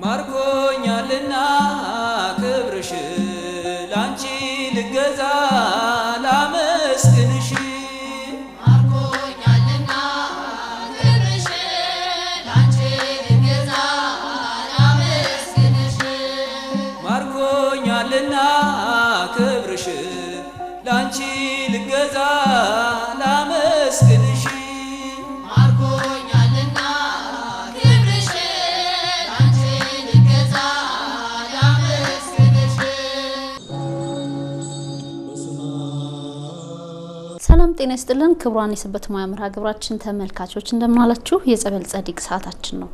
ማርኮኛልና ክብርሽ ላንቺ ልገዛ ላመስግንሽ ማርኮኛልና ክብርሽ ላንቺ ልገዛ ላመስግንሽ ማርኮኛልና ክብርሽ ላንቺ ልገዛ ላመስግንሽ ማርኮኛልና ክብርሽ ላንቺ ልገዛ ላመስግንሽ ሰላም ጤና ይስጥልን ክብሯን የሰበት ሙያ መርሃ ግብራችን ተመልካቾች እንደምን አላችሁ? የጸበል ጸዲቅ ሰዓታችን ነው።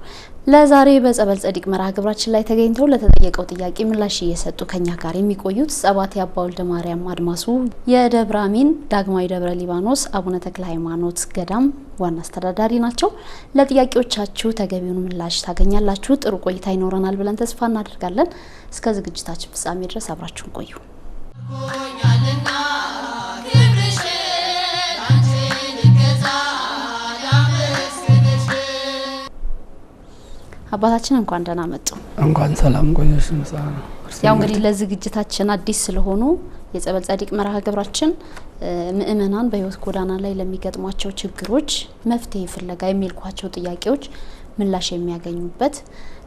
ለዛሬ በጸበል ጸዲቅ መርሃ ግብራችን ላይ ተገኝተው ለተጠየቀው ጥያቄ ምላሽ እየሰጡ ከኛ ጋር የሚቆዩት ጸባቴ አባ ወልደ ማርያም አድማሱ የደብረ አሚን ዳግማዊ ደብረ ሊባኖስ አቡነ ተክለ ሃይማኖት ገዳም ዋና አስተዳዳሪ ናቸው። ለጥያቄዎቻችሁ ተገቢውን ምላሽ ታገኛላችሁ። ጥሩ ቆይታ ይኖረናል ብለን ተስፋ እናደርጋለን። እስከ ዝግጅታችን ፍጻሜ ድረስ አብራችሁን ቆዩ። ማርኮኛልና ክብርሽ ላንቺ ልገዛ ላመስግንሽ አባታችን እንኳን ደህና መጡ። እንኳን ሰላም ቆየሽ። ምሳና ያው እንግዲህ ለዝግጅታችን አዲስ ስለሆኑ የጸበል ጸዲቅ መርሃ ግብራችን ምእመናን በህይወት ጎዳና ላይ ለሚገጥሟቸው ችግሮች መፍትሄ ፍለጋ የሚልኳቸው ጥያቄዎች ምላሽ የሚያገኙበት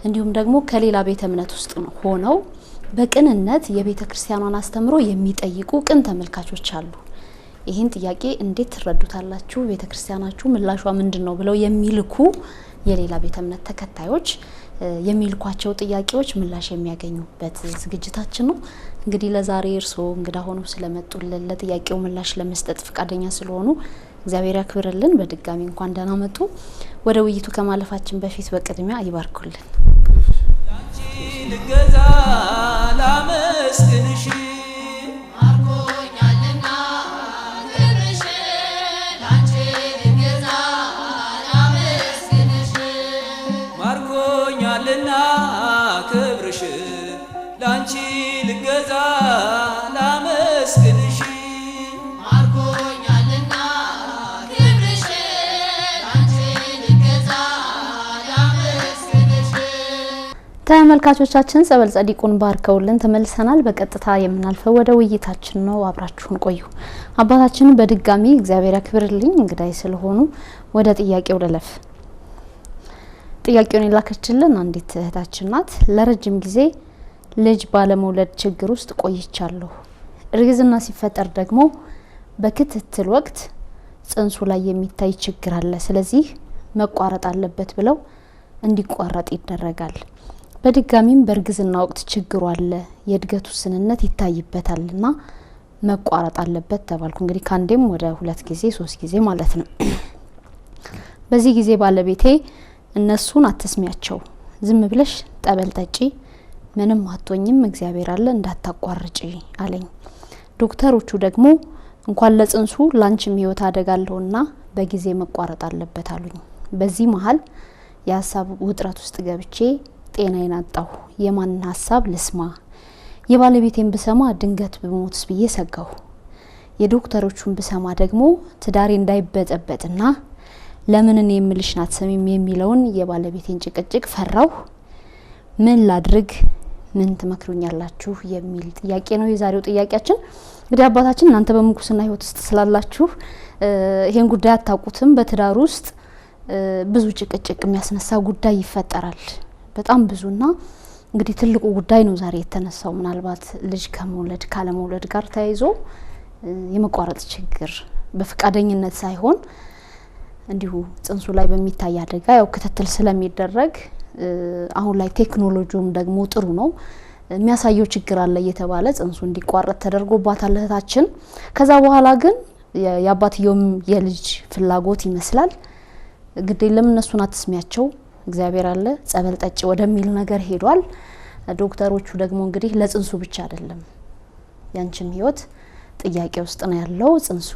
እንዲሁም ደግሞ ከሌላ ቤተ እምነት ውስጥ ሆነው በቅንነት የቤተ ክርስቲያኗን አስተምሮ የሚጠይቁ ቅን ተመልካቾች አሉ። ይህን ጥያቄ እንዴት ትረዱታላችሁ? ቤተ ክርስቲያናችሁ ምላሿ ምንድነው ብለው የሚልኩ የሌላ ቤተ እምነት ተከታዮች የሚልኳቸው ጥያቄዎች ምላሽ የሚያገኙበት ዝግጅታችን ነው። እንግዲህ ለዛሬ እርስዎ እንግዳ ሆነው ስለመጡልን ለጥያቄው ምላሽ ለመስጠት ፈቃደኛ ስለሆኑ እግዚአብሔር ያክብርልን። በድጋሚ እንኳን ደህና መጡ። ወደ ውይይቱ ከማለፋችን በፊት በቅድሚያ ይባርኩልን። ላንቺ ልገዛ ላመስግንሽ ማርኮኛልና ክብርሽ ላንቺ ልገዛ ላመስግንሽ ማርኮኛልና ክብርሽ ላንቺ ልገዛ ላመስግንሽ ማርኮኛልና ክብርሽ ላንቺ ልገዛ ላመስግንሽ ተመልካቾቻችን ጸበል ጸዲቁን ባርከውልን ተመልሰናል። በቀጥታ የምናልፈው ወደ ውይይታችን ነው። አብራችሁን ቆዩ። አባታችን በድጋሚ እግዚአብሔር ያክብርልኝ እንግዳይ ስለሆኑ ወደ ጥያቄው ልለፍ። ጥያቄውን የላከችልን አንዲት እህታችን ናት። ለረጅም ጊዜ ልጅ ባለመውለድ ችግር ውስጥ ቆይቻለሁ። እርግዝና ሲፈጠር ደግሞ በክትትል ወቅት ጽንሱ ላይ የሚታይ ችግር አለ። ስለዚህ መቋረጥ አለበት ብለው እንዲቋረጥ ይደረጋል። በድጋሚም በእርግዝና ወቅት ችግሩ አለ፣ የእድገቱ ውስንነት ይታይበታልና መቋረጥ አለበት ተባልኩ። እንግዲህ ካንዴም ወደ 2 ጊዜ 3 ጊዜ ማለት ነው። በዚህ ጊዜ ባለቤቴ እነሱን አትስሚያቸው፣ ዝም ብለሽ ጠበል ጠጪ፣ ምንም አትሆኝም፣ እግዚአብሔር አለ እንዳታቋርጪ አለኝ። ዶክተሮቹ ደግሞ እንኳን ለጽንሱ ላንቺም ህይወት አደጋለውና በጊዜ መቋረጥ አለበት አሉኝ። በዚህ መሃል የሀሳብ ውጥረት ውስጥ ገብቼ ጤናዬን አጣሁ። የማንን ሀሳብ ልስማ? የባለቤቴን ብሰማ ድንገት ብሞትስ ብዬ ሰጋሁ። የዶክተሮቹን ብሰማ ደግሞ ትዳሬ እንዳይበጠበጥና ለምን እኔ የምልሽ ናት ሰሚም የሚለውን የባለቤቴን ጭቅጭቅ ፈራሁ። ምን ላድርግ? ምን ትመክሩኛላችሁ? የሚል ጥያቄ ነው የዛሬው ጥያቄያችን። እንግዲህ አባታችን እናንተ በምንኩስና ህይወት ውስጥ ስላላችሁ ይሄን ጉዳይ አታውቁትም። በትዳር ውስጥ ብዙ ጭቅጭቅ የሚያስነሳ ጉዳይ ይፈጠራል። በጣም ብዙና እንግዲህ ትልቁ ጉዳይ ነው ዛሬ የተነሳው። ምናልባት ልጅ ከመውለድ ካለመውለድ ጋር ተያይዞ የመቋረጥ ችግር በፍቃደኝነት ሳይሆን እንዲሁ ጽንሱ ላይ በሚታይ አደጋ ያው ክትትል ስለሚደረግ አሁን ላይ ቴክኖሎጂውም ደግሞ ጥሩ ነው የሚያሳየው ችግር አለ እየተባለ ጽንሱ እንዲቋረጥ ተደርጎባታል እህታችን። ከዛ በኋላ ግን የአባትየውም የልጅ ፍላጎት ይመስላል ግዴ ለምን እነሱን አትስሚያቸው እግዚአብሔር አለ ጸበል ጠጪ ወደሚል ነገር ሄዷል። ዶክተሮቹ ደግሞ እንግዲህ ለጽንሱ ብቻ አይደለም ያንቺም ህይወት ጥያቄ ውስጥ ነው ያለው፣ ጽንሱ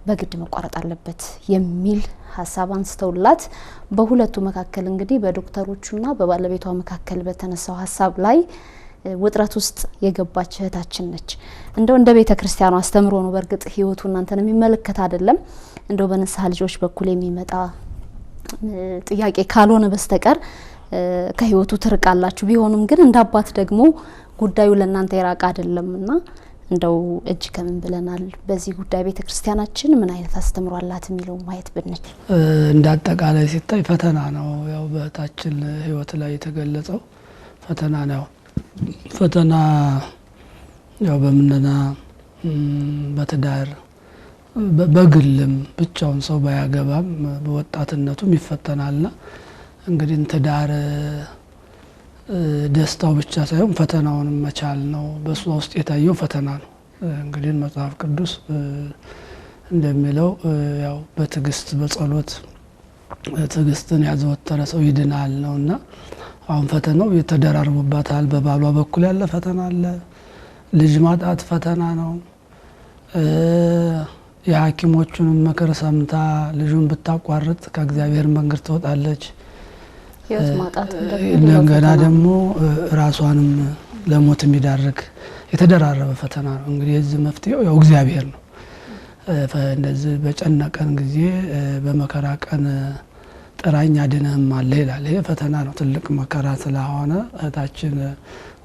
በግድ መቋረጥ አለበት የሚል ሀሳብ አንስተውላት በሁለቱ መካከል እንግዲህ በዶክተሮቹና በባለቤቷ መካከል በተነሳው ሀሳብ ላይ ውጥረት ውስጥ የገባች እህታችን ነች። እንደ ቤተ ክርስቲያኑ አስተምሮ ነው። በርግጥ ህይወቱ እናንተን የሚመለከት አይደለም። በነሳህ ልጆች በኩል የሚመጣ ጥያቄ ካልሆነ በስተቀር ከህይወቱ ትርቃላችሁ። ቢሆንም ግን እንደ አባት ደግሞ ጉዳዩ ለእናንተ የራቀ አይደለምና እንደው እጅ ከምን ብለናል በዚህ ጉዳይ ቤተክርስቲያናችን ምን አይነት አስተምሮ አላት የሚለው ማየት ብንል እንደ አጠቃላይ ሲታይ ፈተና ነው። ያው በታችን ህይወት ላይ የተገለጸው ፈተና ነው። ፈተና ያው በመነና በትዳር በግልም ብቻውን ሰው ባያገባም በወጣትነቱም ይፈተናልና እንግዲህ ትዳር ደስታው ብቻ ሳይሆን ፈተናውንም መቻል ነው። በሱ ውስጥ የታየው ፈተና ነው። እንግዲህ መጽሐፍ ቅዱስ እንደሚለው ያው በትዕግስት በጸሎት ትዕግስትን ያዘወተረ ሰው ይድናል ነውና አሁን ፈተናው የተደራርቦባታል። በባሏ በኩል ያለ ፈተና አለ። ልጅ ማጣት ፈተና ነው። የሐኪሞቹን ምክር ሰምታ ልጁን ብታቋርጥ ከእግዚአብሔር መንገድ ትወጣለች። ህይወት ማጣት እንደገና ደግሞ ራሷንም ለሞት የሚዳርግ የተደራረበ ፈተና ነው። እንግዲህ የዚህ መፍትሄው ያው እግዚአብሔር ነው። እንደዚህ በጨነቀን ጊዜ በመከራ ቀን ጥራኝ አድነህም አለ ይላል። ይሄ ፈተና ነው። ትልቅ መከራ ስለሆነ እህታችን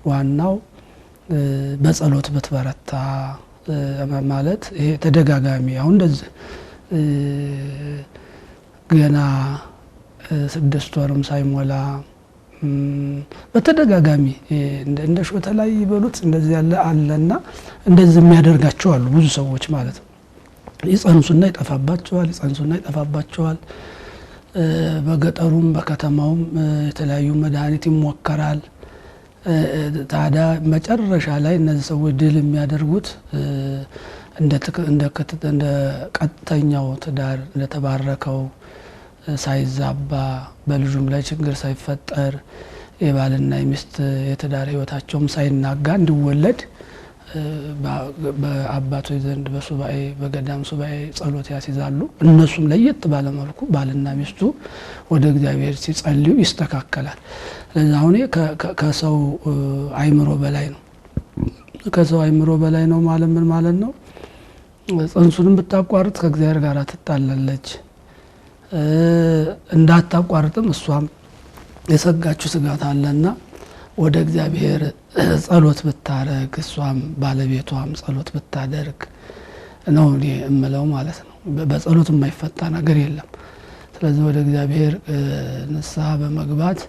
ዋናው በጸሎት ብትበረታ ማለት ይሄ ተደጋጋሚ አሁን እንደዚህ ገና 6 ወርም ሳይሞላ በተደጋጋሚ እንደ ሾተ ላይ ይበሉት እንደዚህ ያለ አለና እንደዚህ የሚያደርጋቸው አሉ ብዙ ሰዎች ማለት ነው። ይጸንሱና ይጠፋባቸዋል። በገጠሩም በከተማውም የተለያዩ መድኃኒት ይሞከራል። ታዲያ መጨረሻ ላይ እነዚህ ሰዎች ድል የሚያደርጉት እንደ ቀጥተኛው ትዳር እንደተባረከው ሳይዛባ በልጁም ላይ ችግር ሳይፈጠር የባልና የሚስት የትዳር ህይወታቸውም ሳይናጋ እንዲወለድ በአባቶች ዘንድ በሱባኤ በገዳም ሱባኤ ጸሎት ያስይዛሉ። እነሱም ለየት ባለ መልኩ ባልና ሚስቱ ወደ እግዚአብሔር ሲጸልዩ ይስተካከላል። ስለዚህ አሁን ከሰው አይምሮ በላይ ነው። ከሰው አይምሮ በላይ ነው ማለት ምን ማለት ነው? ጽንሱንም ብታቋርጥ ከእግዚአብሔር ጋር ትጣላለች። እንዳታቋርጥም እሷም የሰጋችው ስጋት አለና ወደ እግዚአብሔር ጸሎት ብታረግ እሷም ባለቤቷም ጸሎት ብታደርግ ነው እኔ እምለው ማለት ነው። በጸሎት የማይፈታ ነገር የለም። ስለዚህ ወደ እግዚአብሔር ንስሐ በመግባት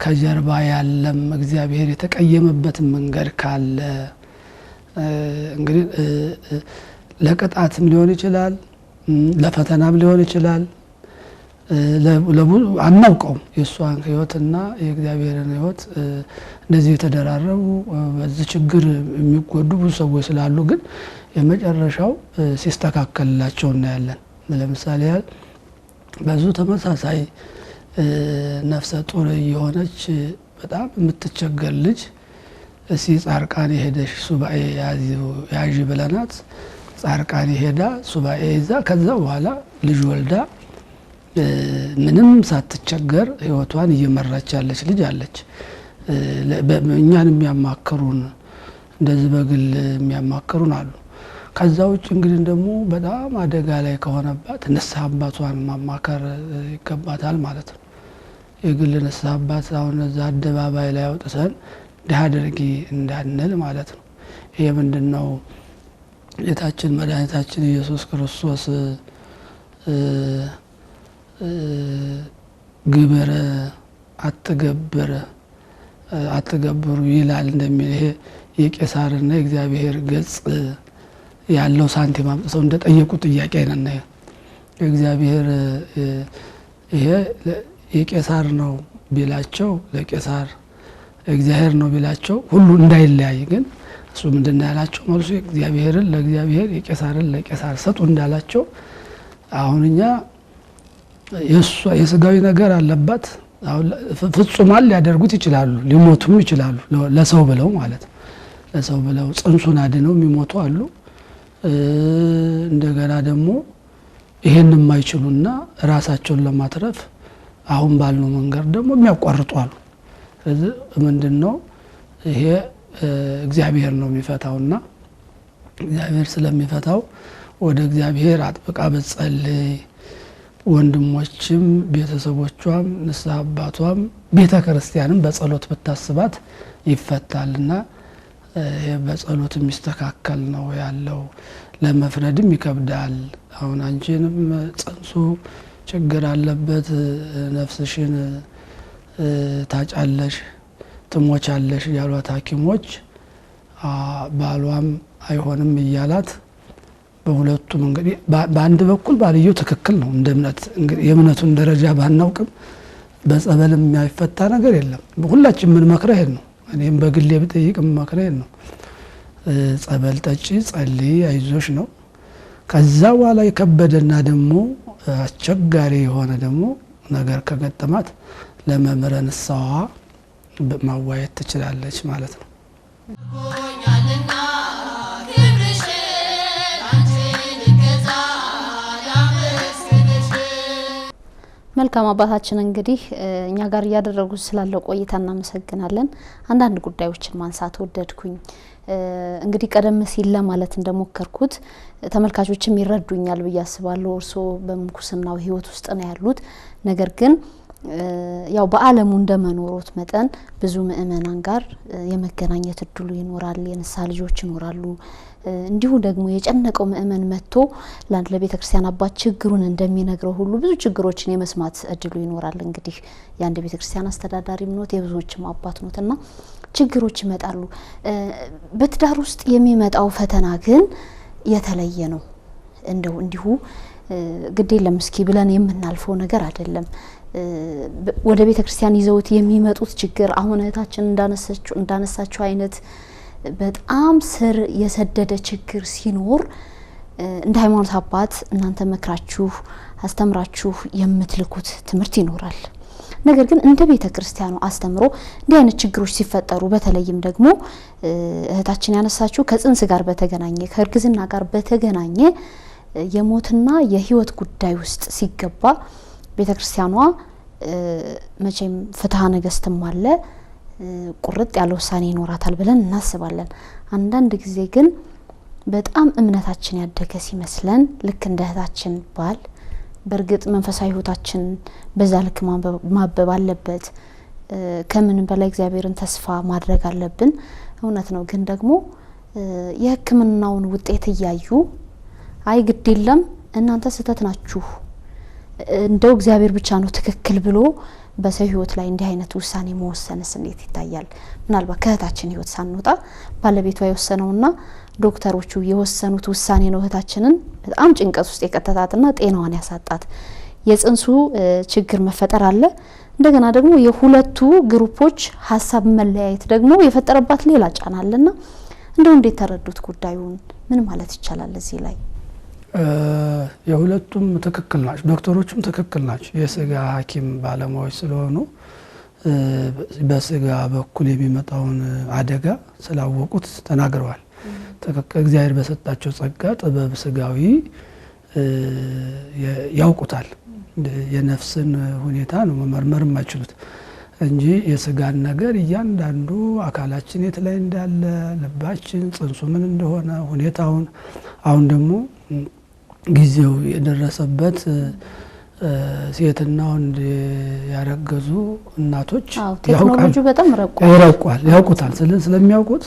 ከጀርባ ያለም እግዚአብሔር የተቀየመበት መንገድ ካለ እንግዲህ ለቅጣትም ሊሆን ይችላል፣ ለፈተናም ሊሆን ይችላል። አናውቀውም የእሷን ህይወትና የእግዚአብሔርን ህይወት እንደዚህ የተደራረቡ በዚህ ችግር የሚጎዱ ብዙ ሰዎች ስላሉ ግን የመጨረሻው ሲስተካከልላቸው እናያለን። ለምሳሌ ያህል ብዙ ተመሳሳይ ነፍሰ ጡር የሆነች በጣም የምትቸገር ልጅ እስኪ ጻርቃኔ ሄደሽ ሱባኤ ያዥ ብለናት ጻርቃኔ ሄዳ ሱባኤ ይዛ ከዛ በኋላ ልጅ ወልዳ ምንም ሳትቸገር ህይወቷን እየመራች ያለች ልጅ አለች። እኛን የሚያማክሩን እንደዚህ በግል የሚያማክሩን አሉ። ከዛ ውጭ እንግዲህ ደግሞ በጣም አደጋ ላይ ከሆነባት ንስሐ አባቷን ማማከር ይገባታል ማለት ነው። የግል ንስሐ አባት አሁን እዛ አደባባይ ላይ አውጥተን እንዲህ አድርጊ እንዳንል ማለት ነው። ይሄ ምንድነው? ጌታችን መድኃኒታችን ኢየሱስ ክርስቶስ ግብር አትገብሩ ይላል እንደሚል ይሄ የቄሳርና የእግዚአብሔር ገጽ ያለው ሳንቲም አምጥተው እንደጠየቁ ጥያቄ አይነና የእግዚአብሔር ይሄ የቄሳር ነው ቢላቸው ለቄሳር እግዚአብሔር ነው ቢላቸው ሁሉ እንዳይለያይ ግን እሱ ምንድነው ያላቸው መልሱ እግዚአብሔርን ለእግዚአብሔር የቄሳርን ለቄሳር ሰጡ እንዳላቸው አሁንኛ የስጋዊ ነገር አለባት። አሁን ፍጹማን ሊያደርጉት ይችላሉ፣ ሊሞቱም ይችላሉ ለሰው ብለው ማለት ነው። ለሰው ብለው ጽንሱን አድነው የሚሞቱ አሉ። እንደገና ደግሞ ይሄን የማይችሉና ራሳቸውን ለማትረፍ አሁን ባልነው መንገድ ደግሞ የሚያቋርጡ አሉ። ስለዚህ ምንድነው ይሄ እግዚአብሔር ነው የሚፈታውና እግዚአብሔር ስለሚፈታው ወደ እግዚአብሔር አጥብቃ በጸልይ ወንድሞችም ቤተሰቦቿም ንስሐ አባቷም ቤተ ክርስቲያንም በጸሎት ብታስባት ይፈታልና ይሄ በጸሎት የሚስተካከል ነው ያለው። ለመፍረድም ይከብዳል። አሁን አንቺንም ጽንሱ ችግር አለበት ነፍስሽን ታጫለሽ ትሞቻለሽ ያሏት ሐኪሞች ባሏም አይሆንም እያላት በሁለቱም እንግዲህ በአንድ በኩል ባልየው ትክክል ነው እንደ እምነት እንግዲህ የእምነቱን ደረጃ ባናውቅም በጸበልም የሚያይፈታ ነገር የለም። ሁላችን ምን መክረህ ነው እኔም በግሌ ብጠይቅም መክረህ ነው ጸበል ጠጪ ጸልይ አይዞሽ ነው። ከዛ በኋላ የከበደና ደግሞ አስቸጋሪ የሆነ ደግሞ ነገር ከገጠማት ለመምህረ ንስሐዋ ማዋየት ትችላለች ማለት ነው። ኮኛልና ክብርሽን ላንቺ ልገዛ ላመስግንሽ። መልካም አባታችን እንግዲህ እኛ ጋር እያደረጉ ስላለው ቆይታ እናመሰግናለን። አንዳንድ ጉዳዮችን ማንሳት ወደድኩኝ። እንግዲህ ቀደም ሲል ለማለት እንደሞከርኩት ተመልካቾችም ይረዱኛል ብዬ አስባለሁ። እርሶ በምንኩስናው ህይወት ውስጥ ነው ያሉት። ነገር ግን ያው በዓለሙ እንደመኖሮት መጠን ብዙ ምእመናን ጋር የመገናኘት እድሉ ይኖራል። የንስሐ ልጆች ይኖራሉ። እንዲሁ ደግሞ የጨነቀው ምእመን መጥቶ ለቤተ ክርስቲያን አባት ችግሩን እንደሚነግረው ሁሉ ብዙ ችግሮችን የመስማት እድሉ ይኖራል። እንግዲህ የአንድ ቤተ ክርስቲያን አስተዳዳሪም ኖት የብዙዎችም አባት ኖትና ችግሮች ይመጣሉ። በትዳር ውስጥ የሚመጣው ፈተና ግን የተለየ ነው። እንደው እንዲሁ ግዴ ለምስኪ ብለን የምናልፈው ነገር አይደለም። ወደ ቤተ ክርስቲያን ይዘውት የሚመጡት ችግር አሁን እህታችን እንዳነሳችው አይነት በጣም ስር የሰደደ ችግር ሲኖር እንደ ሃይማኖት አባት እናንተ መክራችሁ አስተምራችሁ የምትልኩት ትምህርት ይኖራል። ነገር ግን እንደ ቤተ ክርስቲያኑ አስተምሮ እንዲህ አይነት ችግሮች ሲፈጠሩ በተለይም ደግሞ እህታችን ያነሳችው ከጽንስ ጋር በተገናኘ ከእርግዝና ጋር በተገናኘ የሞትና የህይወት ጉዳይ ውስጥ ሲገባ ቤተ ክርስቲያኗ መቼም ፍትሐ ነገሥትም አለ ቁርጥ ያለ ውሳኔ ይኖራታል ብለን እናስባለን። አንዳንድ ጊዜ ግን በጣም እምነታችን ያደገ ሲመስለን ልክ እንደ እህታችን ባል በርግጥ መንፈሳዊ ህይወታችን በዛ ልክ ማበብ አለበት። ከምን በላይ እግዚአብሔርን ተስፋ ማድረግ አለብን። እውነት ነው። ግን ደግሞ የሕክምናውን ውጤት እያዩ አይ ግድ የለም እናንተ ስህተት ናችሁ እንደው እግዚአብሔር ብቻ ነው ትክክል ብሎ በሰው ህይወት ላይ እንዲህ አይነት ውሳኔ መወሰንስ እንዴት ይታያል? ምናልባት ከእህታችን ህይወት ሳንወጣ ባለቤቷ የወሰነውና ዶክተሮቹ የወሰኑት ውሳኔ ነው እህታችንን በጣም ጭንቀት ውስጥ የከተታትና ጤናዋን ያሳጣት። የጽንሱ ችግር መፈጠር አለ። እንደገና ደግሞ የሁለቱ ግሩፖች ሀሳብ መለያየት ደግሞ የፈጠረባት ሌላ ጫና አለና እንደው እንዴት ተረዱት ጉዳዩን? ምን ማለት ይቻላል እዚህ ላይ? የሁለቱም ትክክል ናቸው። ዶክተሮቹም ትክክል ናቸው። የስጋ ሐኪም ባለሙያዎች ስለሆኑ በስጋ በኩል የሚመጣውን አደጋ ስላወቁት ተናግረዋል። ትክክል። እግዚአብሔር በሰጣቸው ጸጋ ጥበብ ስጋዊ ያውቁታል። የነፍስን ሁኔታ ነው መመርመር የማይችሉት እንጂ የስጋን ነገር እያንዳንዱ አካላችን የት ላይ እንዳለ ልባችን ጽንሱ ምን እንደሆነ ሁኔታውን አሁን ደግሞ ጊዜው የደረሰበት ሴትና ወንድ ያረገዙ እናቶች ቴክኖሎጂው በጣም ያውቁታል። ስለሚያውቁት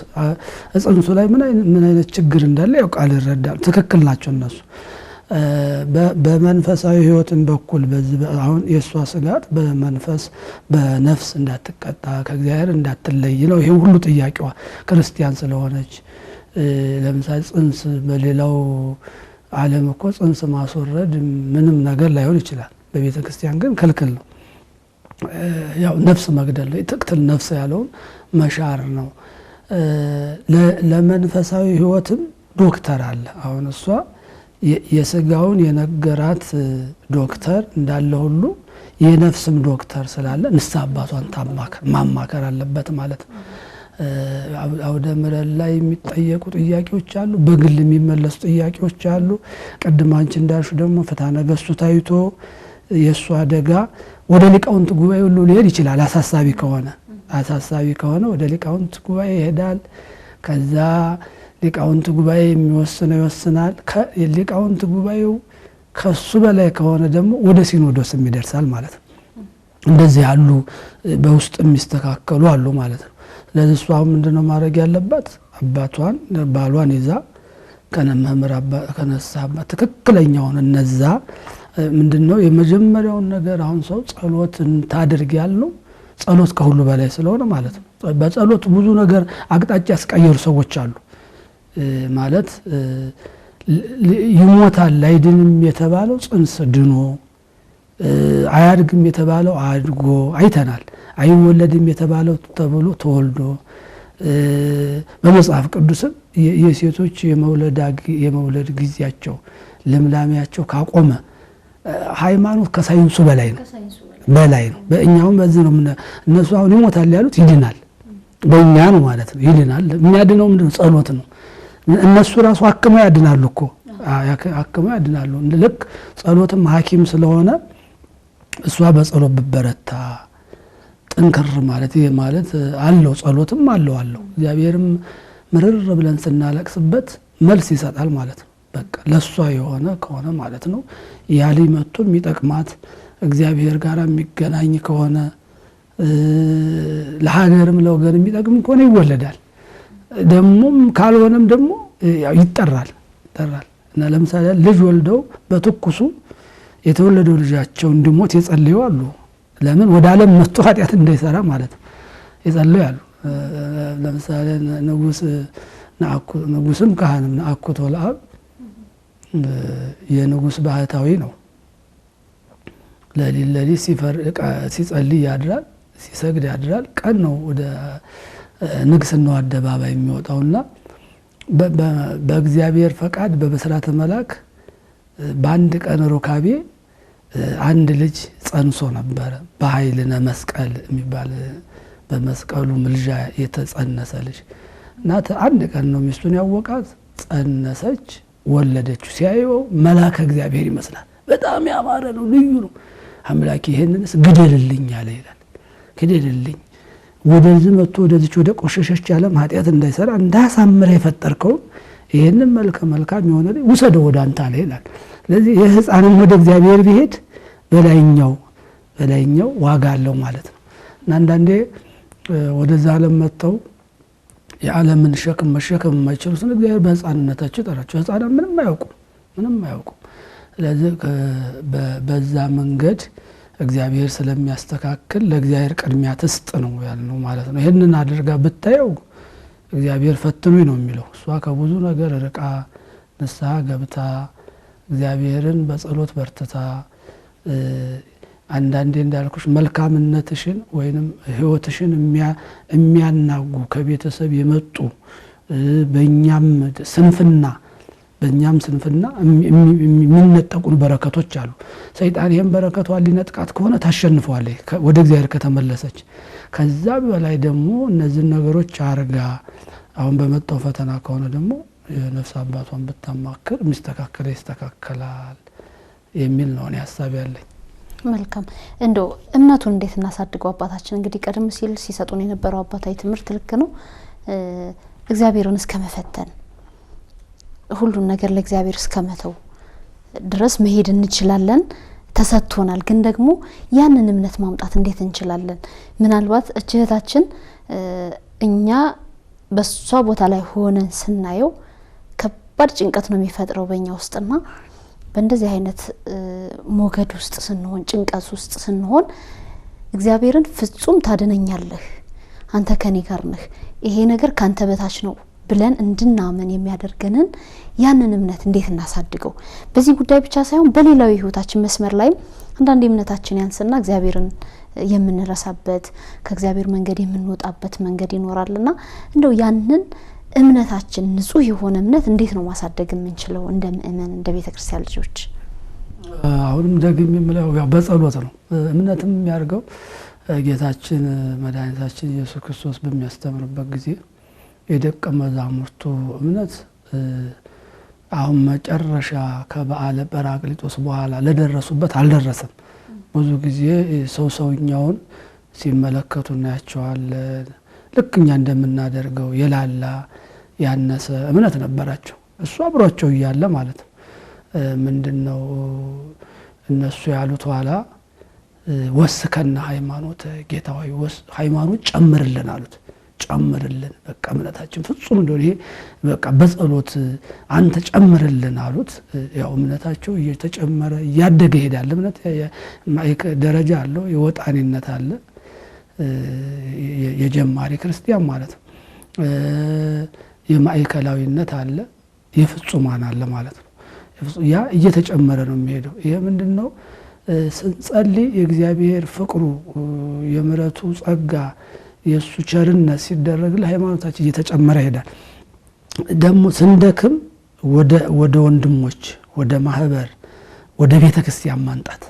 ጽንሱ ላይ ምን አይነት ችግር እንዳለ ያውቃል፣ ይረዳል። ትክክል ናቸው እነሱ። በመንፈሳዊ ህይወትን በኩል አሁን የሷ ስጋት በመንፈስ በነፍስ እንዳትቀጣ ከእግዚአብሔር እንዳትለይ ነው። ይሄ ሁሉ ጥያቄዋ ክርስቲያን ስለሆነች ለምሳሌ ጽንስ በሌላው ዓለም እኮ ጽንስ ማስወረድ ምንም ነገር ላይሆን ይችላል። በቤተ ክርስቲያን ግን ክልክል ነው። ያው ነፍስ መግደል ነው። ትክክል ነፍስ ያለውን መሻር ነው። ለመንፈሳዊ ህይወትም ዶክተር አለ። አሁን እሷ የስጋውን የነገራት ዶክተር እንዳለ ሁሉ የነፍስም ዶክተር ስላለ ንስሐ አባቷን ማማከር አለበት ማለት ነው። አውደ ምሕረት ላይ የሚጠየቁ ጥያቄዎች አሉ፣ በግል የሚመለሱ ጥያቄዎች አሉ። ቅድም አንቺ እንዳልሽው ደግሞ ፍትሐ ነገሥቱ ታይቶ የእሱ አደጋ ወደ ሊቃውንት ጉባኤ ሁሉ ሊሄድ ይችላል። አሳሳቢ ከሆነ ወደ ሊቃውንት ጉባኤ ይሄዳል። ከዛ ሊቃውንት ጉባኤ የሚወስነው ይወስናል። ሊቃውንት ጉባኤው ከሱ በላይ ከሆነ ደግሞ ወደ ሲኖዶስ ይደርሳል ማለት ነው። እንደዚህ ያሉ በውስጥ የሚስተካከሉ አሉ ማለት ነው። ስለዚህ እሷ ምንድነው ማድረግ ያለባት? አባቷን ባሏን ይዛ ከነመምር ከነሳ አባት ትክክለኛውን እነዛ ምንድነው የመጀመሪያውን ነገር አሁን ሰው ጸሎትን ታድርግ ያለው ጸሎት ከሁሉ በላይ ስለሆነ ማለት ነው። በጸሎት ብዙ ነገር አቅጣጫ ያስቀየሩ ሰዎች አሉ ማለት ይሞታል አይድንም የተባለው ጽንስ ድኖ አያድግም የተባለው አድጎ አይተናል። አይወለድም የተባለው ተብሎ ተወልዶ በመጽሐፍ ቅዱስም የሴቶች የመውለድ ጊዜያቸው ልምላሜያቸው ካቆመ ሃይማኖት ከሳይንሱ በላይ ነው በእኛውም በዚህ ነው እነሱ አሁን ይሞታል ያሉት ይድናል በእኛ ነው ማለት ነው። ይድናል የሚያድነው ምንድነው? ጸሎት ነው። እነሱ ራሱ አክመው ያድናሉ እኮ አክመው ያድናሉ። ልክ ጸሎትም ሐኪም ስለሆነ እሷ በጸሎት በበረታ ጥንክር ማለት ይሄ ማለት አለው ጸሎትም አለው እግዚአብሔርም ምርር ብለን ስናለቅስበት መልስ ይሰጣል ማለት ነው። በቃ ለሷ የሆነ ከሆነ ማለት ነው ያሊ መጥቶ የሚጠቅማት እግዚአብሔር ጋር የሚገናኝ ከሆነ ለሀገርም ለወገን የሚጠቅም ከሆነ ይወለዳል። ደሞም ካልሆነም ደሞ ይጠራል እና ለምሳሌ ልጅ ወልደው በትኩሱ የተወለደው ልጃቸው እንዲሞት የጸለዩ አሉ። ለምን? ወደ ዓለም መጥቶ ኃጢአት እንዳይሰራ ማለት ነው የጸለዩ አሉ። ለምሳሌ ንጉስም ካህንም ነአኩቶ ለአብ የንጉስ ባህታዊ ነው። ለሊት ሲጸልይ ያድራል፣ ሲሰግድ ያድራል። ቀን ነው ወደ ንግስናው አደባባይ የሚወጣውና በእግዚአብሔር ፈቃድ በብስራተ መልአክ በአንድ ቀን ሩካቤ አንድ ልጅ ጸንሶ ነበረ። በኃይልነ መስቀል የሚባል በመስቀሉ ምልጃ የተጸነሰ ልጅ እናት አንድ ቀን ነው ሚስቱን ያወቃት። ጸነሰች፣ ወለደችው። ሲያየው መልአከ እግዚአብሔር ይመስላል። በጣም ያማረ ነው፣ ልዩ ነው። አምላክ ይሄንንስ ግደልልኝ አለ ይላል። ግደልልኝ ወደዚህ መጥቶ ወደዚህ ወደ ቆሸሸች ዓለም ኃጢአት እንዳይሰራ እንዳሳምረ የፈጠርከው ይሄንን መልካም የሆነ ውሰደው ወደ አንተ አለ ይላል። ስለዚህ የህፃንም ወደ እግዚአብሔር ቢሄድ በላይኛው ዋጋ አለው ማለት ነው። እና አንዳንዴ ወደዛ ዓለም መጥተው የዓለምን ሸክም መሸከም የማይችሉትን እግዚአብሔር በህፃንነታቸው ይጠራቸው። ህፃናት ምንም አያውቁም። ስለዚህ በዛ መንገድ እግዚአብሔር ስለሚያስተካክል ለእግዚአብሔር ቅድሚያ ትስጥ ነው ያልነው ማለት ነው። ይሄንን አድርጋ ብታየው እግዚአብሔር ፈትኑኝ ነው የሚለው። እሷ ከብዙ ነገር ርቃ ንስሐ ገብታ እግዚአብሔርን በጸሎት በርትታ አንዳንዴ እንዳልኩሽ መልካምነትሽን ወይንም ህይወትሽን የሚያናጉ ከቤተሰብ የመጡ በእኛም ስንፍና የሚነጠቁን በረከቶች አሉ። ሰይጣን ይሄን በረከቷን ሊነጥቃት ከሆነ ታሸንፈዋለች ወደ እግዚአብሔር ከተመለሰች። ከዛ በላይ ደግሞ እነዚህ ነገሮች አርጋ አሁን በመጣው ፈተና ከሆነ ደግሞ የነፍስ አባቷን ብታማክር የሚስተካከለ ይስተካከላል የሚል ነው ሐሳብ ያለኝ። መልካም እንደው እምነቱን እንዴት እናሳድገው? አባታችን እንግዲህ ቀደም ሲል ሲሰጡን የነበረው አባታዊ ትምህርት ልክ ነው። እግዚአብሔርን እስከመፈተን ሁሉን ነገር ለእግዚአብሔር እስከመተው ድረስ መሄድ እንችላለን፣ ተሰጥቶናል። ግን ደግሞ ያንን እምነት ማምጣት እንዴት እንችላለን? ምናልባት እህታችን እኛ በሷ ቦታ ላይ ሆነን ስናየው ከባድ ጭንቀት ነው የሚፈጥረው በእኛ ውስጥና በእንደዚህ አይነት ሞገድ ውስጥ ስንሆን ጭንቀት ውስጥ ስንሆን እግዚአብሔርን ፍጹም ታድነኛለህ፣ አንተ ከኔ ጋር ነህ፣ ይሄ ነገር ካንተ በታች ነው ብለን እንድናመን የሚያደርገንን ያንን እምነት እንዴት እናሳድገው? በዚህ ጉዳይ ብቻ ሳይሆን በሌላው ህይወታችን መስመር ላይ አንዳንድ እምነታችን ያንስና እግዚአብሔርን የምንረሳበት ከእግዚአብሔር መንገድ የምንወጣበት መንገድ ይኖራልና እንደው ያንን እምነታችን ንጹህ የሆነ እምነት እንዴት ነው ማሳደግ የምንችለው እንደ ምእመን እንደ ቤተክርስቲያን ልጆች? አሁንም ደግሜ የምለው ያው በጸሎት ነው። እምነትም የሚያርገው ጌታችን መድኃኒታችን ኢየሱስ ክርስቶስ በሚያስተምርበት ጊዜ የደቀ መዛሙርቱ እምነት አሁን መጨረሻ ከበዓለ ጰራቅሊጦስ በኋላ ለደረሱበት አልደረሰም። ብዙ ጊዜ ሰውኛውን ሲመለከቱ እናያቸዋለን። ልክ እኛ እንደምናደርገው የላላ ያነሰ እምነት ነበራቸው። እሱ አብሯቸው እያለ ማለት ነው። ምንድነው እነሱ ያሉት ኋላ ወስከና ሃይማኖት ጌታዊ ሃይማኖት ጨምርልን አሉት። ጨምርልን በቃ እምነታችን ፍጹም እንደሆነ ይሄ በቃ በጸሎት አንተ ጨምርልን አሉት። ያው እምነታቸው እየተጨመረ ያደገ ይሄዳል። እምነት ደረጃ አለው። የወጣኒነት አለ፣ የጀማሪ ክርስቲያን ማለት ነው። የማዕከላዊነት አለ፣ የፍጹማን አለ ማለት ነው። ያ እየተጨመረ ነው የሚሄደው። ይሄ ምንድነው ስንጸልይ የእግዚአብሔር ፍቅሩ የምሕረቱ ጸጋ የሱ ቸርነት ሲደረግ ለሃይማኖታችን እየተጨመረ ይሄዳል። ደግሞ ስንደክም ወደ ወንድሞች ወደ ማህበር ወደ ቤተክርስቲያን ማንጣት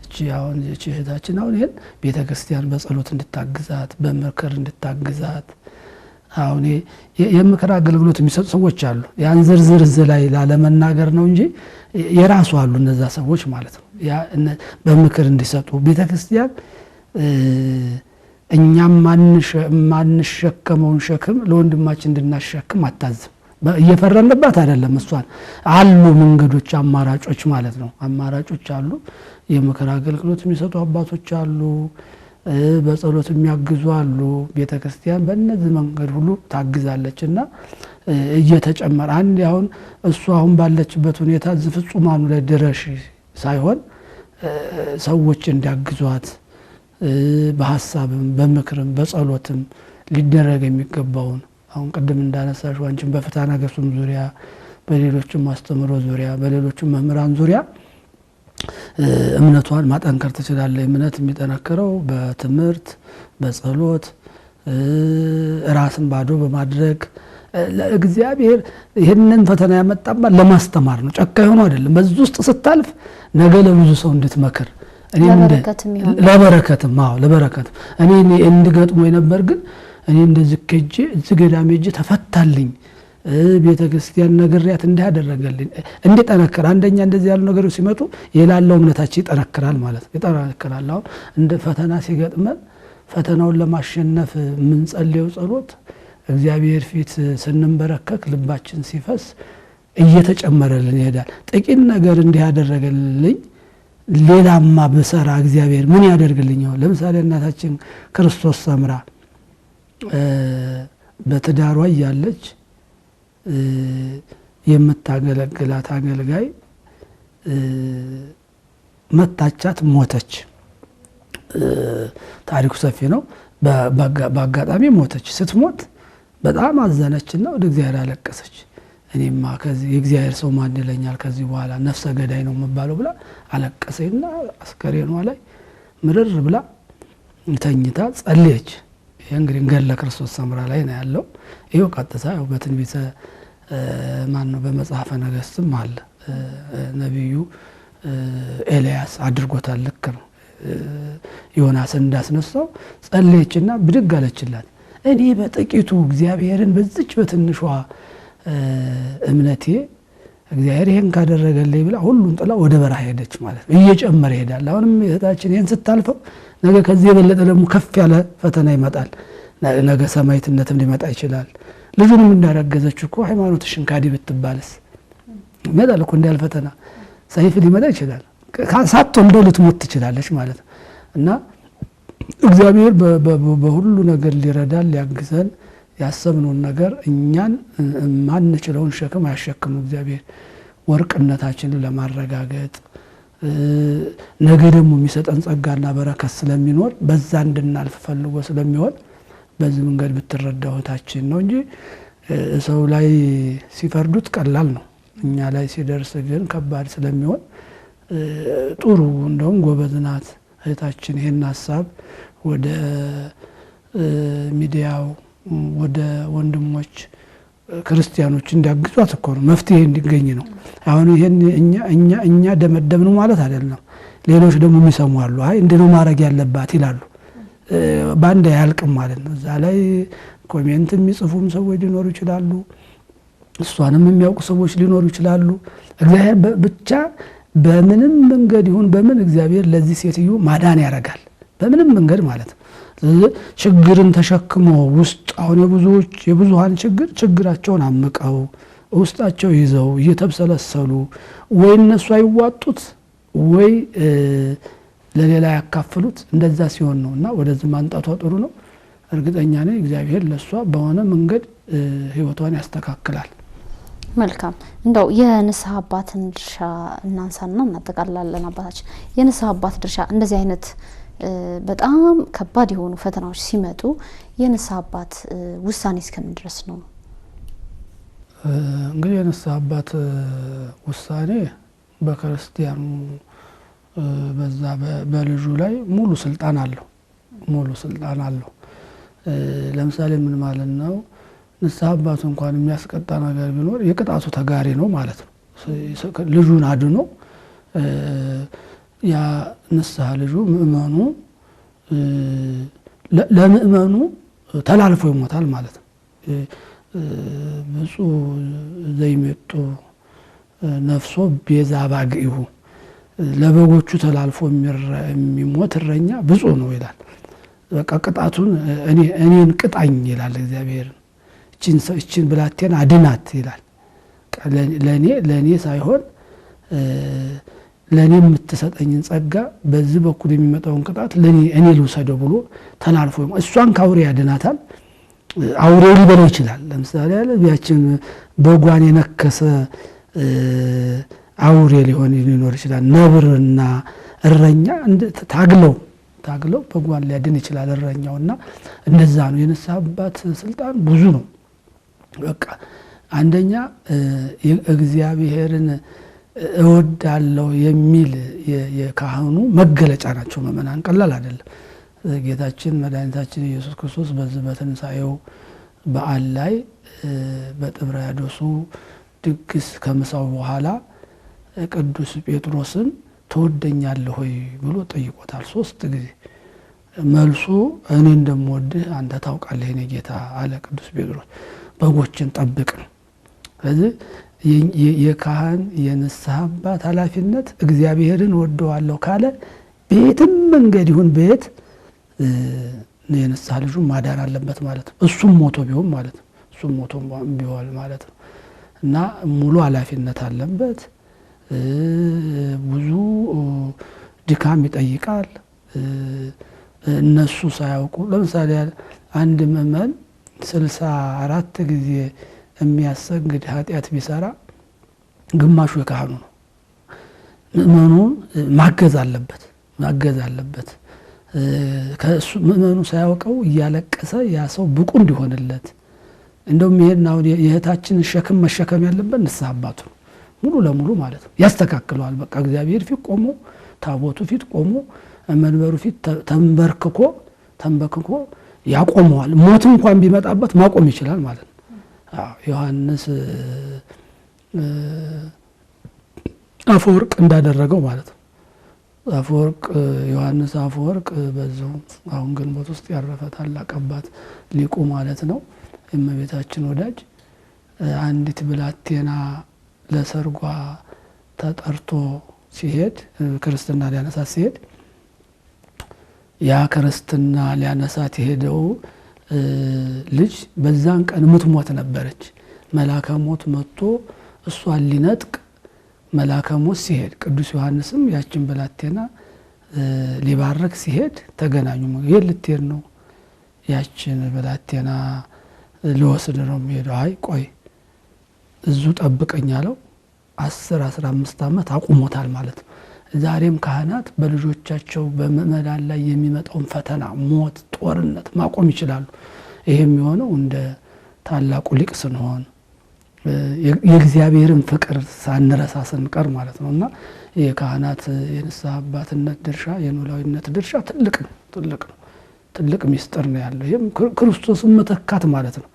እቺ አሁን እህታችን አሁን ይሄን ቤተክርስቲያን በጸሎት እንድታግዛት በመከር እንድታግዛት አሁን የምክር አገልግሎት የሚሰጡ ሰዎች አሉ። ያን ዝርዝር ላይ ላለመናገር ነው እንጂ የራሱ አሉ እነዛ ሰዎች ማለት ነው። ያ በምክር እንዲሰጡ ቤተክርስቲያን እኛም ማንሸከመውን ሸክም ለወንድማችን እንድናሸክም አታዝም። እየፈረንባት አይደለም። እሷን አሉ መንገዶች አማራጮች ማለት ነው። አማራጮች አሉ። የምክር አገልግሎት የሚሰጡ አባቶች አሉ፣ በጸሎት የሚያግዙ አሉ። ቤተክርስቲያን በእነዚህ መንገድ ሁሉ ታግዛለችና እየተጨመረ አንድ አሁን እሱ አሁን ባለችበት ሁኔታ ፍጹማኑ ላይ ድረሽ ሳይሆን ሰዎች እንዲያግዟት በሐሳብም በምክርም በጸሎትም ሊደረግ የሚገባውን አሁን ቅድም እንዳነሳሽ አንቺም በፍትሐ ነገሥቱም ዙሪያ በሌሎችም ማስተምሮ ዙሪያ በሌሎችም መምህራን ዙሪያ እምነቷን ማጠንከር ትችላለች። እምነት የሚጠነክረው በትምህርት በጸሎት ራስን ባዶ በማድረግ ለእግዚአብሔር ይሄንን ፈተና ያመጣባ ለማስተማር ነው። ጨካኝ ሆኖ አይደለም። በዚህ ውስጥ ስታልፍ ነገ ለብዙ ሰው እንድትመክር ለበረከትም እኔ እንድገጥሞ የነበር ግን እኔ እንደዚህ ከጄ እዚህ ገዳም ሄጄ ተፈታልኝ ቤተክርስቲያን ነግሬያት እንዲያደረገልኝ እንዲጠነክር አንደኛ እንደዚህ ያሉ ነገሮች ሲመጡ የላለው እምነታችን ይጠነክራል ማለት ነው። ይጠነክራል። አሁን እንደ ፈተና ሲገጥመን ፈተናውን ለማሸነፍ ምን ጸልየው ጸሎት እግዚአብሔር ፊት ስንንበረከክ ልባችን ሲፈስ እየተጨመረልን ይሄዳል። ጥቂት ነገር እንዲያደረገልኝ ሌላማ በሰራ እግዚአብሔር ምን ያደርግልኝ ይሆን? ለምሳሌ እናታችን ክርስቶስ ሰምራ በትዳሯ ያለች የምታገለግላት አገልጋይ መታቻት፣ ሞተች። ታሪኩ ሰፊ ነው። በአጋጣሚ ሞተች። ስትሞት በጣም አዘነችና ወደ እግዚአብሔር አለቀሰች። እኔማ ከዚህ የእግዚአብሔር ሰው ማን ይለኛል ከዚህ በኋላ ነፍሰ ገዳይ ነው መባለው ብላ አለቀሰችና አስከሬኗ ላይ ምርር ብላ ተኝታ ጸለየች። ይሄ እንግዲህ ገድለ ክርስቶስ ሰምራ ላይ ነው ያለው። ይሄው ቀጥታ ያው በትንቢተ ማን ነው በመጽሐፈ ነገሥትም አለ። ነብዩ ኤልያስ አድርጎታል። ልክ ነው። ዮናስ እንዳስነሳው ጸለየችና ብድግ አለችላት። እኔ በጥቂቱ እግዚአብሔርን በዚች በትንሿ እምነቴ እግዚአብሔር ይሄን ካደረገልኝ ብላ ሁሉን ጥላ ወደ በረሃ ሄደች ማለት ነው። እየጨመረ ይሄዳል። አሁንም እህታችን ይሄን ስታልፈው ነገ ከዚህ የበለጠ ደግሞ ከፍ ያለ ፈተና ይመጣል። ነገ ሰማዕትነትም ሊመጣ ይችላል። ልጁንም እንዳረገዘች እኮ ሃይማኖትሽን ካዲ ብትባልስ ይመጣል እኮ እንዳል ፈተና ሰይፍ ሊመጣ ይችላል። ሳትወልደው ልትሞት ትችላለች ማለት ነው። እና እግዚአብሔር በሁሉ ነገር ሊረዳን ሊያግዘን ያሰብነውን ነገር እኛን ማንችለውን ሸክም አያሸክም እግዚአብሔር ወርቅነታችንን ለማረጋገጥ ነገ ደግሞ የሚሰጠን ጸጋና በረከት ስለሚኖር በዛ እንድናልፍ ፈልጎ ስለሚሆን በዚህ መንገድ ብትረዳው እህታችን ነው እንጂ ሰው ላይ ሲፈርዱት ቀላል ነው። እኛ ላይ ሲደርስ ግን ከባድ ስለሚሆን ጥሩ እንደውም ጎበዝ ናት እህታችን ይሄን ሐሳብ ወደ ሚዲያው ወደ ወንድሞች ክርስቲያኖች እንዲያግዟት እኮ ነው መፍትሄ እንዲገኝ ነው። አሁን ይሄን እኛ ደመደብነው ማለት አይደለም። ሌሎች ደግሞ የሚሰሙ አሉ። አይ እንደው ማድረግ ያለባት ይላሉ። ባንዳ ያልቅም ማለት ነው። እዛ ላይ ኮሜንት የሚጽፉም ሰዎች ሊኖሩ ይችላሉ። እሷንም የሚያውቁ ሰዎች ሊኖሩ ይችላሉ። እግዚአብሔር ብቻ በምንም መንገድ ይሁን በምን እግዚአብሔር ለዚህ ሴትዮ ማዳን ያደርጋል። በምንም መንገድ ማለት ነው። ችግርን ተሸክሞ ውስጥ አሁን የብዙሃን ችግራቸውን አምቀው ውስጣቸው ይዘው እየተብሰለሰሉ ወይ እነሱ አይዋጡት ወይ ለሌላ ያካፍሉት እንደዛ ሲሆን ነው። እና ወደዚህ ማንጣቷ ጥሩ ነው። እርግጠኛ ነኝ እግዚአብሔር ለሷ በሆነ መንገድ ህይወቷን ያስተካክላል። መልካም እንደው የንስሐ አባትን ድርሻ እናንሳና እናጠቃላለን። አባታችን የንስሐ አባት ድርሻ እንደዚህ አይነት በጣም ከባድ የሆኑ ፈተናዎች ሲመጡ የንስሐ አባት ውሳኔ እስከምን ድረስ ነው? እንግዲህ የንስሐ አባት ውሳኔ በክርስቲያኑ በዛ በልጁ ላይ ሙሉ ስልጣን አለው። ለምሳሌ ምን ማለት ነው? ንስሐ አባቱ እንኳን የሚያስቀጣ ነገር ቢኖር የቅጣቱ ተጋሪ ነው ማለት ነው። ልጁን አድኖ ያ ንስሐ ልጁ ምእመኑ ለምእመኑ ተላልፎ ይሞታል ማለት ነው። ብፁዕ ዘይመጡ ነፍሶ ቤዛ ባግኢሁ ለበጎቹ ተላልፎ የሚሞት እረኛ ብፁዕ ነው ይላል። በቃ ቅጣቱን እኔን ቅጣኝ ይላል እግዚአብሔር። እቺን ብላቴን አድናት ይላል። ለኔ ሳይሆን ለኔ የምትሰጠኝን ጸጋ በዚህ በኩል የሚመጣውን ቅጣት እኔ ልውሰደው ብሎ ተላልፎ እሷን ካውሬ ያድናታል። አውሬ ሊበለው ይችላል። ለምሳሌ ያችን በጓን የነከሰ አውሬ ሊኖር ይችላል። ነብርና እረኛ ታግለው በጓን ሊያድን ይችላል እረኛውና እንደዛ ነው። የንስሐ አባት ስልጣን ብዙ ነው። በቃ አንደኛ እግዚአብሔርን እወዳለሁ የሚል የካህኑ መገለጫ ናቸው ምእመናን። ቀላል አይደለም። ጌታችን መድኃኒታችን ኢየሱስ ክርስቶስ በዚህ በትንሣኤው በዓል ላይ በጥብርያዶሱ ድግስ ከምሳው በኋላ ቅዱስ ጴጥሮስን ትወደኛለህ ሆይ ብሎ ጠይቆታል 3 ጊዜ። መልሱ እኔ እንደምወድህ አንተ ታውቃለህ የኔ ጌታ አለ ቅዱስ ጴጥሮስ። በጎችን ጠብቅ ነው። ስለዚህ የካህን የንስሐ አባት ኃላፊነት እግዚአብሔርን ወደዋለሁ ካለ በየትም መንገድ ይሁን በየት የንስሐ ልጁን ማዳን አለበት ማለት ነው። እሱም ሞቶ ቢሆን ማለት ነው። እና ሙሉ ኃላፊነት አለበት። ብዙ ድካም ይጠይቃል። እነሱ ሳያውቁ ለምሳሌ አንድ ምእመን 64 ጊዜ የሚያሰግድ ኃጢአት ቢሰራ ግማሹ የካህኑ ነው። ምእመኑን ማገዝ አለበት። ከሱ ምእመኑ ሳያውቀው እያለቀሰ ያ ሰው ብቁ እንዲሆንለት እንደውም ይሄን አሁን የእህታችን ሸክም መሸከም ያለበት ንስሐ አባቱ ነው ሙሉ ለሙሉ ማለት ነው። ያስተካክለዋል። በቃ እግዚአብሔር ፊት ቆሞ ታቦቱ ፊት ቆሞ መንበሩ ፊት ተንበርክኮ ያቆመዋል። ሞት እንኳን ቢመጣበት ማቆም ይችላል ማለት ነው። ዮሐንስ አፈወርቅ እንዳደረገው ማለት ነው። ዮሐንስ አፈወርቅ በዛው አሁን ግንቦት ውስጥ ያረፈ ታላቅ አባት ሊቁ ማለት ነው። የእመቤታችን ወዳጅ አንዲት ብላቴና ለሰርጓ ተጠርቶ ሲሄድ ክርስትና ሊያነሳት ሲሄድ ያ ክርስትና ሊያነሳት የሄደው ልጅ በዛን ቀን ምትሞት ነበረች። መልአከ ሞት መጥቶ እሷን ሊነጥቅ መልአከ ሞት ሲሄድ ቅዱስ ዮሐንስም ያችን ብላቴና ሊባርክ ሲሄድ ተገናኙ። ይሄ ልትሄድ ነው? ያችን ብላቴና ልወስድ ነው የሚሄደው። አይ ቆይ እዙ ጠብቀኝ አለው። 10-15 ዓመት አቁሞታል ማለት ነው። ዛሬም ካህናት በልጆቻቸው በምእመናን ላይ የሚመጣውን ፈተና፣ ሞት፣ ጦርነት ማቆም ይችላሉ። ይሄ የሚሆነው እንደ ታላቁ ሊቅ ስንሆን የእግዚአብሔርን ፍቅር ሳንረሳ ስንቀር ማለት ነውና የካህናት የንስሐ አባትነት ድርሻ የኖላዊነት ድርሻ ትልቅ ሚስጥር ነው ያለው። ይሄም ክርስቶስን መተካት ማለት ነው።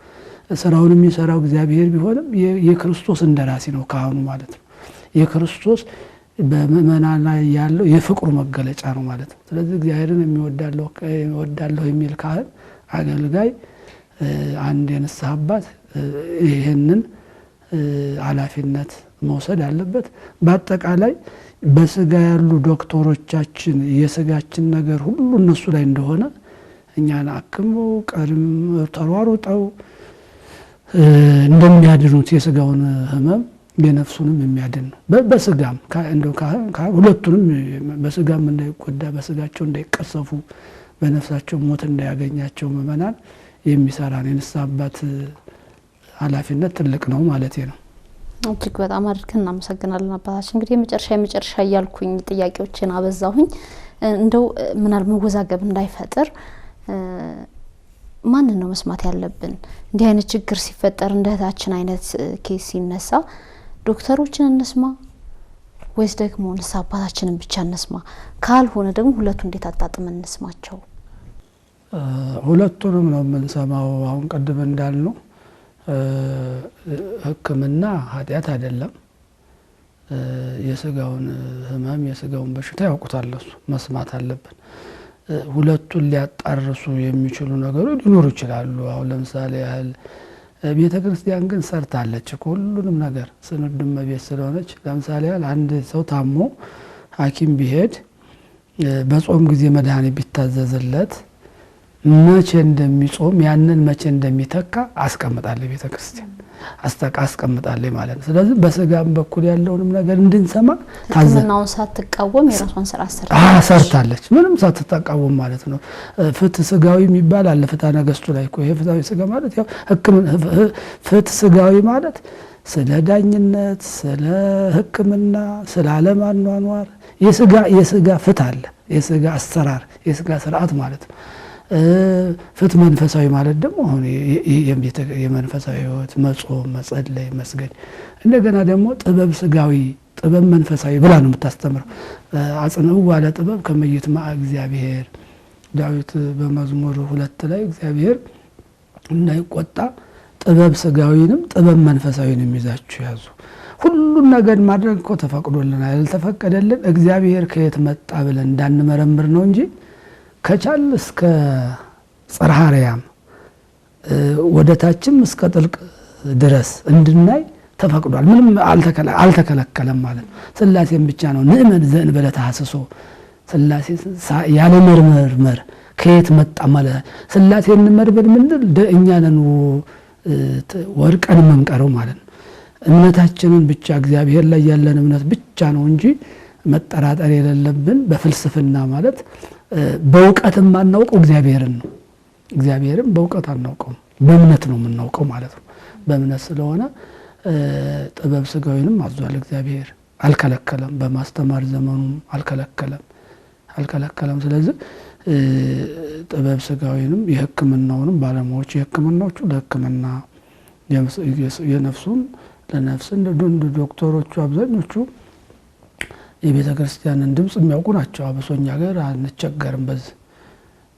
ስራውን የሚሰራው እግዚአብሔር ቢሆንም የክርስቶስ እንደራሲ ነው ካህኑ ማለት ነው። የክርስቶስ በምእመናን ላይ ያለው የፍቅሩ መገለጫ ነው ማለት ነው። ስለዚህ እግዚአብሔርን የሚወዳለው የሚል ካህን አገልጋይ አንድ የንስሐ አባት ይሄንን ኃላፊነት መውሰድ አለበት። በአጠቃላይ በስጋ ያሉ ዶክተሮቻችን የስጋችን ነገር ሁሉ እነሱ ላይ እንደሆነ እኛን አክመው ቀርም ተሯሩጠው እንደሚያድኑት የስጋውን ህመም የነፍሱንም የሚያድን ነው። በስጋም እንደው ሁለቱንም በስጋም እንዳይጎዳ በስጋቸው እንዳይቀሰፉ በነፍሳቸው ሞት እንዳያገኛቸው ምእመናን የሚሰራ ነው። የንስሐ አባት ኃላፊነት ትልቅ ነው ማለት ነው። እጅግ በጣም አድርገን እናመሰግናለን አባታችን። እንግዲህ የመጨረሻ እያልኩኝ ጥያቄዎችን አበዛሁኝ። እንደው ምናል መወዛገብ እንዳይፈጥር ማንን ነው መስማት ያለብን? እንዲህ አይነት ችግር ሲፈጠር እንደ እህታችን አይነት ኬስ ሲነሳ ዶክተሮችን እንስማ ወይስ ደግሞ ንስሐ አባታችንን ብቻ እንስማ? ካልሆነ ደግሞ ሁለቱ እንዴት አጣጥመን እንስማቸው? ሁለቱንም ነው የምንሰማው። አሁን ቀደም እንዳልነው ሕክምና ኃጢአት አይደለም። የስጋውን ህመም የስጋውን በሽታ ያውቁታል፣ እሱ መስማት አለብን። ሁለቱን ሊያጣርሱ የሚችሉ ነገሮች ሊኖሩ ይችላሉ። አሁን ለምሳሌ ያህል ቤተ ክርስቲያን ግን ሰርታለች ሁሉንም ነገር ስንዱ እመቤት ስለሆነች። ለምሳሌ ያህል አንድ ሰው ታሞ ሐኪም ቢሄድ በጾም ጊዜ መድኃኒት ቢታዘዝለት መቼ እንደሚጾም ያንን መቼ እንደሚተካ አስቀምጣለች ቤተ ክርስቲያን አስቀምጣለች ማለት ነው። ስለዚህ በስጋም በኩል ያለውንም ነገር እንድንሰማ ሕክምናውን ሳትቃወም የራሷን ስራ ሰርታለች፣ ምንም ሳትቃወም ማለት ነው። ፍትህ ስጋዊ የሚባል አለ ፍትሐ ነገሥቱ ላይ እኮ። ይሄ ፍትሐዊ ስጋ ማለት ያው ፍትህ ስጋዊ ማለት ስለ ዳኝነት፣ ስለ ሕክምና፣ ስለ ዓለም አኗኗር የስጋ ፍትህ አለ፣ የስጋ አሰራር፣ የስጋ ስርዓት ማለት ነው። ፍትህ መንፈሳዊ ማለት ደግሞ አሁን የመንፈሳዊ ህይወት መጾም፣ መጸለይ፣ መስገድ። እንደገና ደግሞ ጥበብ ስጋዊ፣ ጥበብ መንፈሳዊ ብላ ነው የምታስተምረው። አጽንዑ ዋለ ጥበብ ከመ ይትማዕ እግዚአብሔር። ዳዊት በመዝሙር 2 ላይ እግዚአብሔር እንዳይቆጣ ጥበብ ስጋዊንም ጥበብ መንፈሳዊንም ይዛችሁ ያዙ። ሁሉን ነገር ማድረግ እኮ ተፈቅዶልናል። ያልተፈቀደልን እግዚአብሔር ከየት መጣ ብለን እንዳንመረምር ነው እንጂ ከቻል እስከ ጽርሐ አርያም ወደ ታችም እስከ ጥልቅ ድረስ እንድናይ ተፈቅዷል። ምንም አልተከለከለም ማለት ነው። ሥላሴን ብቻ ነው ንእመን ዘእንበለ ተሐስሶ። ሥላሴ ያለ መርመር ከየት መጣ ማለት ሥላሴን እንመርምር ምንል እኛ ነን ወርቀን የምንቀረው ማለት ነው። እምነታችንን ብቻ እግዚአብሔር ላይ ያለን እምነት ብቻ ነው እንጂ መጠራጠር የሌለብን በፍልስፍና ማለት በእውቀት የማናውቀው እግዚአብሔርን ነው። እግዚአብሔርን በእውቀት አናውቀውም፣ በእምነት ነው የምናውቀው ማለት ነው። በእምነት ስለሆነ ጥበብ ስጋዊንም አዟል እግዚአብሔር፣ አልከለከለም። በማስተማር ዘመኑም አልከለከለም። ስለዚህ ጥበብ ስጋዊንም የሕክምናውንም ባለሙያዎች የሕክምናዎቹ ለሕክምና የነፍሱን ለነፍስ እንደ ዶክተሮቹ አብዛኞቹ የቤተ ክርስቲያንን ድምጽ የሚያውቁ ናቸው። አብሶኛ ሀገር አንቸገርም። በዚህ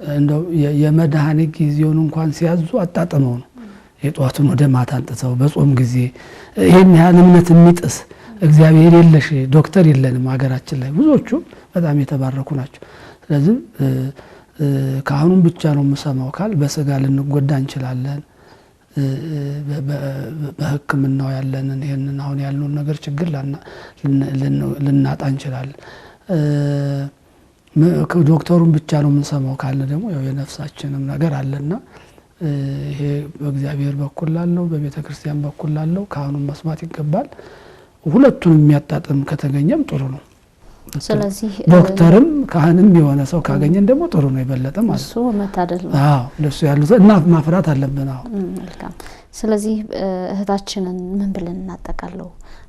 እንደው የመድኃኒት ጊዜውን እንኳን ሲያዙ አጣጥመው ነው የጧቱን ወደ ማታ አንጥተው በጾም ጊዜ ይሄን ያህል እምነት የሚጥስ እግዚአብሔር የለሽ ዶክተር የለንም ሀገራችን ላይ። ብዙዎቹ በጣም የተባረኩ ናቸው። ስለዚህ ካህኑን ብቻ ነው የምሰማው ካል በስጋ ልንጎዳ እንችላለን። በሕክምናው ያለንን ይሄንን አሁን ያልነውን ነገር ችግር ልናጣ እንችላለን። ዶክተሩን ብቻ ነው የምንሰማው ካለ ደግሞ ያው የነፍሳችንም ነገር አለና ይሄ በእግዚአብሔር በኩል ላለው በቤተ ክርስቲያን በኩል ላለው ካህኑን መስማት ይገባል። ሁለቱንም የሚያጣጥም ከተገኘም ጥሩ ነው። ስለዚህ ዶክተርም ካህንም የሆነ ሰው ካገኘን ደግሞ ጥሩ ነው፣ የበለጠ ማለት ነው። እሱ መታደል ነው። አዎ እንደሱ ያሉት እና ማፍራት አለብን። አዎ መልካም። ስለዚህ እህታችንን ምን ብለን እናጠቃለው?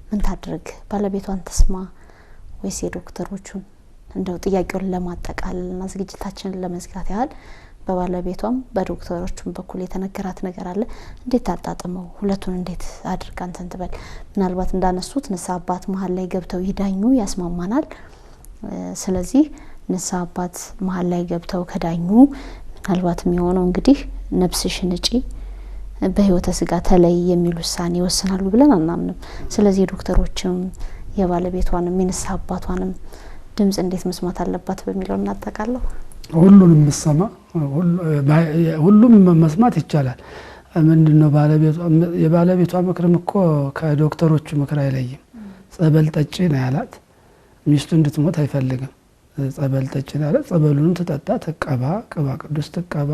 ምን ታድርግ? ባለቤቷን ተስማ ወይስ የዶክተሮቹን? እንደው ጥያቄውን ለማጠቃለልና ዝግጅታችንን ለመዝጋት ያህል በባለቤቷም በዶክተሮቹም በኩል የተነገራት ነገር አለ። እንዴት ታጣጥመው? ሁለቱን እንዴት አድርጋ እንትን ትበል? ምናልባት እንዳነሱት ንስሐ አባት መሀል ላይ ገብተው ይዳኙ ያስማማናል። ስለዚህ ንስሐ አባት መሀል ላይ ገብተው ከዳኙ ምናልባት የሚሆነው እንግዲህ ነፍስሽን እጪ በህይወተ ስጋ ተለይ የሚል ውሳኔ ይወስናሉ ብለን አናምንም። ስለዚህ ዶክተሮችም የባለቤቷንም የንስሐ አባቷንም ድምጽ እንዴት መስማት አለባት በሚለው እናጠቃለው። ሁሉንም መስማ ሁሉም መስማት ይቻላል። ምንድነው የባለቤቷ ምክርም እኮ ከዶክተሮቹ ምክር አይለይም። ጸበል ጠጪ ነው ያላት። ሚስቱ እንድትሞት አይፈልግም። ጸበል ጠጪ ነው ያላት። ጸበሉንም ትጠጣ፣ ትቀባ፣ ቅባ ቅዱስ ትቀባ፣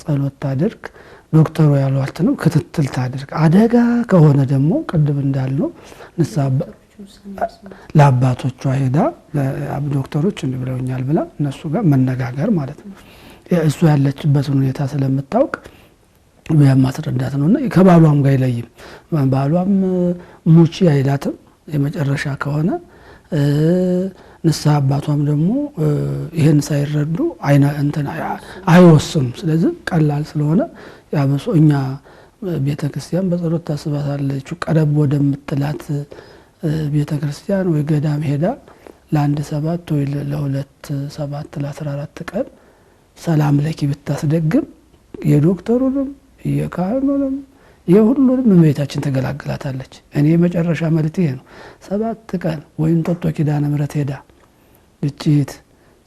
ጸሎት ታድርግ። ዶክተሩ ያሏትንም ክትትል ታድርግ። አደጋ ከሆነ ደግሞ ቅድም እንዳልነው ንስሐ ለአባቶቿ ሄዳ ዶክተሮች እንዲህ ብለውኛል ብላ እነሱ ጋር መነጋገር ማለት ነው። እሱ ያለችበትን ሁኔታ ስለምታውቅ ማስረዳት ነውና ከባሏም ጋር አይለይም። ባሏም ሙቺ አይላትም የመጨረሻ ከሆነ ንስሐ አባቷም ደግሞ ይሄን ሳይረዱ አይወስኑም። ስለዚህ ቀላል ስለሆነ ያበሶ እኛ ቤተክርስቲያን በጸሎት ታስባታለች። ቀረብ ወደምትላት ቤተክርስቲያን ወይ ገዳም ሄዳ ለአንድ 7 ወይ ለ2 7 ለ14 ቀን ሰላም ለኪ ብታስደግም የዶክተሩንም የካህኑንም የሁሉንም እመቤታችን ተገላግላታለች። እኔ መጨረሻ መልእክቴ ነው። 7 ቀን ወይም ጦጦ ኪዳነ ምሕረት ሄዳ ልጅት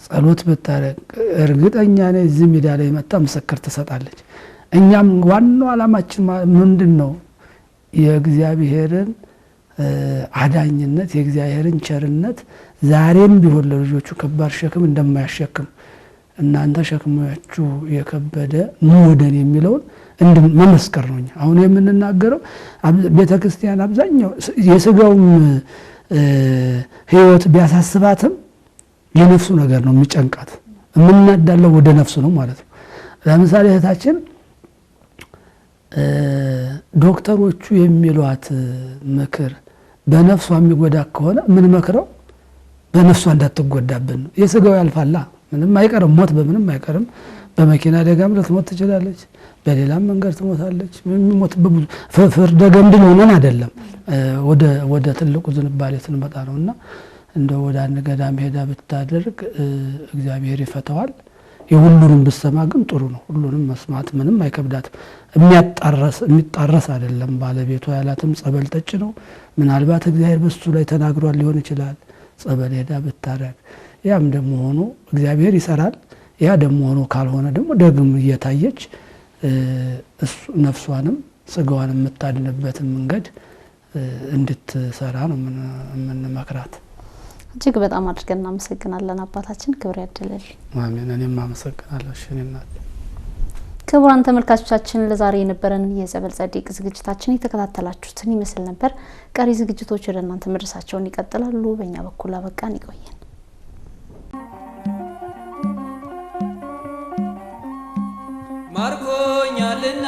ጸሎት ብታረግ እርግጠኛ ነኝ እዚህ ሜዳ ላይ መጣ ምስክር ትሰጣለች። እኛም ዋናው ዓላማችን ምንድነው? የእግዚአብሔርን አዳኝነት የእግዚአብሔርን ቸርነት ዛሬም ቢሆን ለልጆቹ ከባድ ሸክም እንደማያሸክም እናንተ ሸክማችሁ የከበደ ኑ ወደኔ የሚለውን መመስከር ነው። አሁን የምንናገረው ቤተክርስቲያን አብዛኛው የስጋውም ህይወት ቢያሳስባትም የነፍሱ ነገር ነው የሚጨንቃት። የምናዳለው ወደ ነፍሱ ነው ማለት ነው። ለምሳሌ እህታችን ዶክተሮቹ የሚሏት ምክር በነፍሷ የሚጎዳ ከሆነ ምን መክረው በነፍሷ እንዳትጎዳብን ነው። የስጋው ያልፋላ ምንም አይቀርም፣ ሞት በምንም አይቀርም። በመኪና አደጋም ልትሞት ትችላለች፣ በሌላም መንገድ ትሞታለች። ሞት በብዙ ፍርደ ገምድል ሆነን አይደለም ወደ ትልቁ ዝንባሌ ስንመጣ ነውና እንደው ወደ አንድ ገዳም ሄዳ ብታደርግ እግዚአብሔር ይፈታዋል። የሁሉንም ብሰማ ግን ጥሩ ነው። ሁሉንም መስማት ምንም አይከብዳትም። የሚጣረስ አይደለም። ባለቤቷ ያላትም ጸበል ጠጭ ነው። ምናልባት እግዚአብሔር በሱ ላይ ተናግሯል ሊሆን ይችላል። ጸበል ሄዳ ብታረግ ያም ደግሞ ሆኖ እግዚአብሔር ይሰራል። ያ ደግሞ ሆኖ ካልሆነ ደግሞ ደግም እየታየች እሱ ነፍሷንም ስጋዋንም የምታድንበትን መንገድ እንድትሰራ ነው የምንመክራት። እጅግ በጣም አድርገን እናመሰግናለን አባታችን። ክብር ያድልል። አሜን። እኔም አመሰግናለሁ። እሺ እናት። ክቡራን ተመልካቾቻችን ለዛሬ የነበረን የጸበል ጸዲቅ ዝግጅታችን የተከታተላችሁትን ይመስል ነበር። ቀሪ ዝግጅቶች ወደ እናንተ መድረሳቸውን ይቀጥላሉ። በእኛ በኩል አበቃን። ይቆየን። ማርኮኛልና